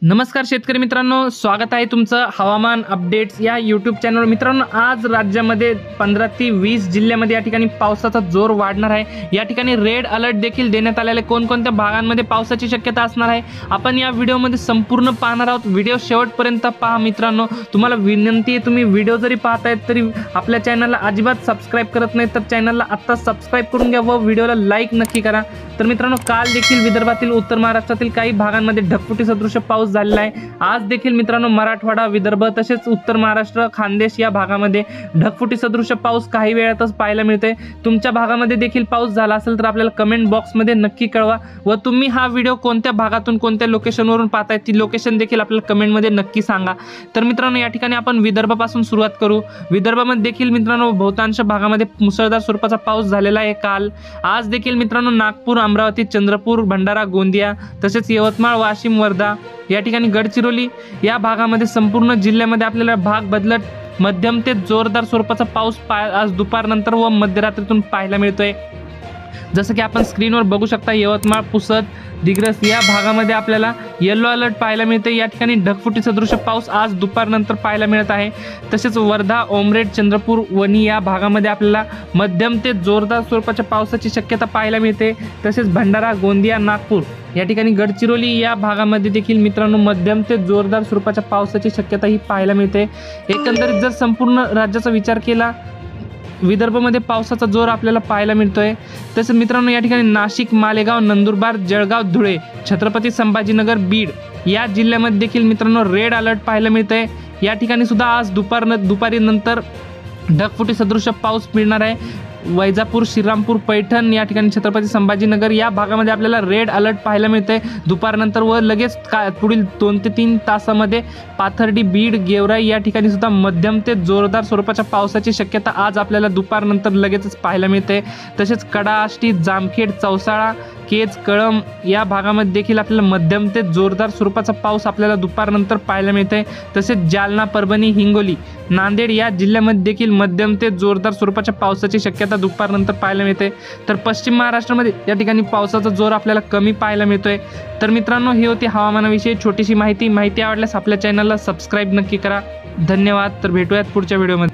नमस्कार शेतकरी मित्रांनो, स्वागत आहे तुमचं हवामान अपडेट्स या यूट्यूब चॅनलवर। मित्रांनो, आज राज्यामध्ये 15 ते 20 जिल्ह्यामध्ये या ठिकाणी पावसाचा जोर वाढणार आहे। या ठिकाणी रेड अलर्ट देखील देण्यात आलेले कोणकोणत्या भागांमध्ये पावसाची शक्यता असणार आहे आपण या व्हिडिओमध्ये संपूर्ण पाहणार आहोत। व्हिडिओ शेवटपर्यंत पहा मित्रांनो। तुम्हाला विनंती आहे, तुम्ही व्हिडिओ जरी पाहतायत तरी आपल्या चॅनलला अजिबात सबस्क्राइब करत नाही तर चॅनलला आता सबस्क्राइब करून घ्या व व्हिडिओला लाईक नक्की करा। तर मित्रांनो, काल देखील विदर्भातील उत्तर महाराष्ट्रातील काही भागांमध्ये ढगफुटी सदृश पाऊस झालेला आहे। आज देखील मित्रांनो मराठवाडा, विदर्भ तसेच उत्तर महाराष्ट्र, खानदेश या भागामध्ये ढगफुटी सदृश पाऊस काही वेळातच पाहायला मिळते। तुमच्या भागामध्ये देखील पाऊस झाला असेल तर आपल्याला कमेंट बॉक्समध्ये नक्की कळवा व तुम्ही हा व्हिडिओ कोणत्या भागातून कोणत्या लोकेशनवरून पाहताय ती लोकेशन देखील आपल्याला कमेंटमध्ये नक्की सांगा। तर मित्रांनो, या ठिकाणी आपण विदर्भापासून सुरुवात करू। विदर्भामध्ये देखील मित्रांनो बहुतांश भागामध्ये मुसळधार स्वरूपाचा पाऊस झालेला आहे काल। आज देखील मित्रांनो नागपूर, अमरावती, चंद्रपूर, भंडारा, गोंदिया तसेच यवतमाळ, वाशिम, वर्धा या ठिकाणी गडचिरोली या भागामध्ये संपूर्ण जिल्ह्यामध्ये आपल्याला भाग बदलत मध्यम ते जोरदार स्वरूपाचा पाऊस आज दुपारनंतर व मध्यरात्रीतून पाहायला मिळतोय। जसं की आपण स्क्रीनवर बघू शकता, यवतमाळ, पुसद, दिग्रस या भागामध्ये आपल्याला येलो अलर्ट पाहायला मिळते। या ठिकाणी ढगफुटी सदृश पाऊस आज दुपारनंतर पाहायला मिळत आहे। तसेच वर्धा, ओमरेड, चंद्रपूर, वणी या भागामध्ये आपल्याला मध्यम ते जोरदार स्वरूपाच्या पावसाची शक्यता पाहायला मिळते। तसेच भंडारा, गोंदिया, नागपूर या ठिकाणी गडचिरोली या भागामध्ये देखील मित्रांनो मध्यम ते जोरदार स्वरूपाच्या पावसाची शक्यता ही पाहायला मिळते। एकंदरीत जर संपूर्ण राज्याचा विचार केला, विदर्भामध्ये पावसाचा जोर आपल्याला पाहायला मिळतोय। तसेच मित्रांनो, या ठिकाणी नाशिक, मालेगाव, नंदुरबार, जळगाव, धुळे, छत्रपती संभाजीनगर, बीड या जिल्ह्यामध्ये देखील मित्रांनो रेड अलर्ट पाहायला मिळतंय। या ठिकाणी सुद्धा आज दुपारी नंतर ढगफुटी सदृश पाऊस मिळणार आहे। वैजापूर, श्रीरामपूर, पैठण या ठिकाणी छत्रपती संभाजीनगर या भागामध्ये आपल्याला रेड अलर्ट पाहायला मिळते दुपारनंतर व लगेच पुढील 2 ते 3 तासामध्ये पाथर्डी, बीड, गेवराई या ठिकाणी सुद्धा मध्यम ते जोरदार स्वरूपाच्या पावसाची शक्यता आज आपल्याला दुपारनंतर लगेचच पाहायला मिळते। तसेच कडा, आष्टी, जामखेड, चौसाळा, केज, कळंब या भागामध्ये देखील आपल्याला मध्यम ते जोरदार स्वरूपाचा पाऊस आपल्याला दुपारनंतर पाहायला मिळते। तसेच जालना, परभणी, हिंगोली, नांदेड या जिल्ह्यामध्ये देखील मध्यम ते जोरदार स्वरूपाच्या पावसाची शक्यता दुपारनंतर पाहायला मिळते। तर पश्चिम महाराष्ट्रामध्ये या ठिकाणी पावसाचा जोर आपल्याला कमी पाहायला मिळतोय। तर मित्रांनो, ही होती हवामानाविषयी छोटीशी माहिती आवडल्यास आपल्या चॅनलला सबस्क्राईब नक्की करा। धन्यवाद। तर भेटूयात पुढच्या व्हिडिओमध्ये।